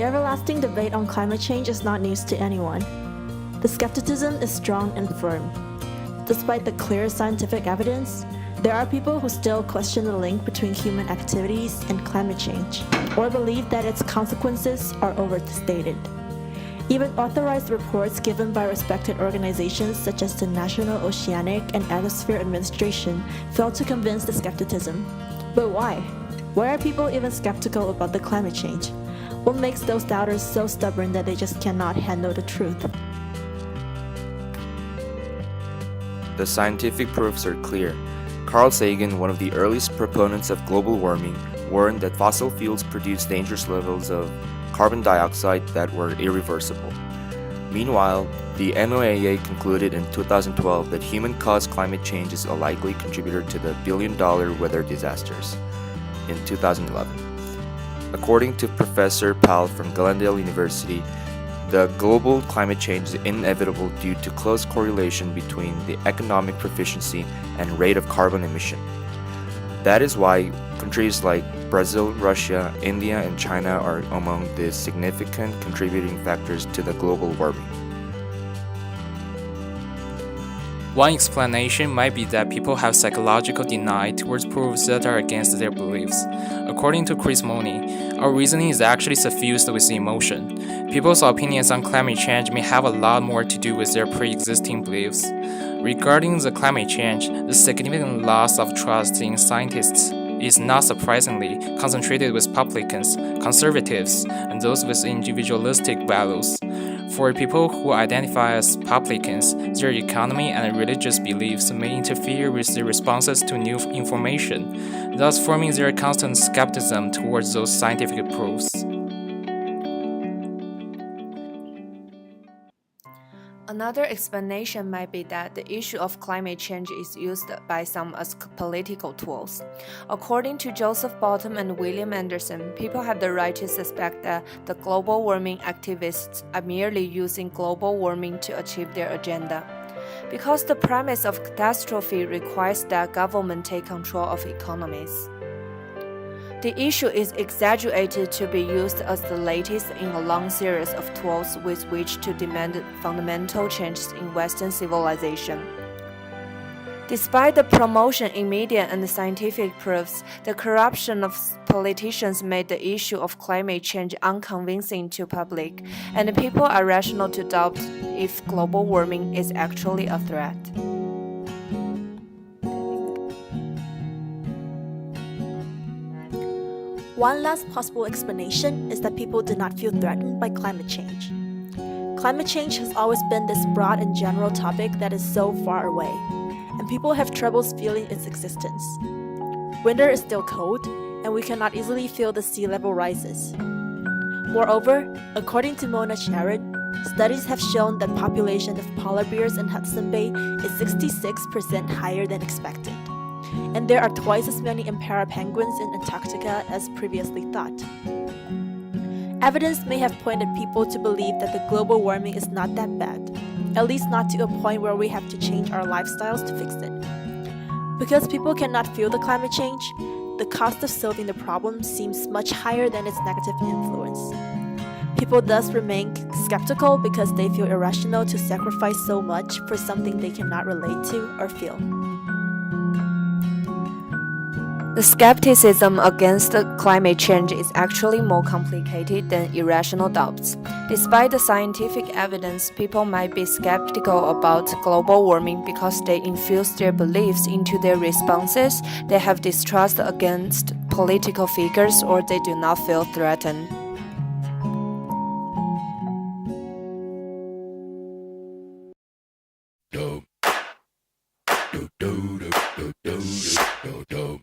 The everlasting debate on climate change is not news to anyone. The skepticism is strong and firm. Despite the clear scientific evidence, there are people who still question the link between human activities and climate change, or believe that its consequences are overstated. Even authorized reports given by respected organizations such as the National Oceanic and Atmosphere Administration fail to convince the skepticism. But why? Why are people even skeptical about the climate change? What makes those doubters so stubborn that they just cannot handle the truth? The scientific proofs are clear. Carl Sagan, one of the earliest proponents of global warming, warned that fossil fuels produce dangerous levels of carbon dioxide that were irreversible. Meanwhile, the NOAA concluded in 2012 that human-caused climate change is a likely contributor to the billion-dollar weather disasters in 2011. According to Professor Pal from Glendale University, the global climate change is inevitable due to close correlation between the economic proficiency and rate of carbon emission. That is why countries like Brazil, Russia, India, and China are among the significant contributing factors to the global warming. One explanation might be that people have psychological denial towards proofs that are against their beliefs. According to Chris Money, our reasoning is actually suffused with emotion. People's opinions on climate change may have a lot more to do with their pre-existing beliefs. Regarding the climate change, the significant loss of trust in scientists is not surprisingly concentrated with publicans, conservatives, and those with individualistic values. For people who identify as publicans, their economy and religious beliefs may interfere with their responses to new information, thus forming their constant skepticism towards those scientific proofs. Another explanation might be that the issue of climate change is used by some as political tools. According to Joseph Bottom and William Anderson, people have the right to suspect that the global warming activists are merely using global warming to achieve their agenda. Because the premise of catastrophe requires that government take control of economies. The issue is exaggerated to be used as the latest in a long series of tools with which to demand fundamental changes in Western civilization. Despite the promotion in media and scientific proofs, the corruption of politicians made the issue of climate change unconvincing to public, and people are rational to doubt if global warming is actually a threat. One last possible explanation is that people do not feel threatened by climate change. Climate change has always been this broad and general topic that is so far away, and people have troubles feeling its existence. Winter is still cold, and we cannot easily feel the sea level rises. Moreover, according to Mona Sherrod, studies have shown that population of polar bears in Hudson Bay is 66% higher than expected. And there are twice as many emperor penguins in Antarctica as previously thought. Evidence may have pointed people to believe that the global warming is not that bad, at least not to a point where we have to change our lifestyles to fix it. Because people cannot feel the climate change, the cost of solving the problem seems much higher than its negative influence. People thus remain skeptical because they feel irrational to sacrifice so much for something they cannot relate to or feel. The skepticism against climate change is actually more complicated than irrational doubts. Despite the scientific evidence, people might be skeptical about global warming because they infuse their beliefs into their responses, they have distrust against political figures, or they do not feel threatened. Do do do do do do do do.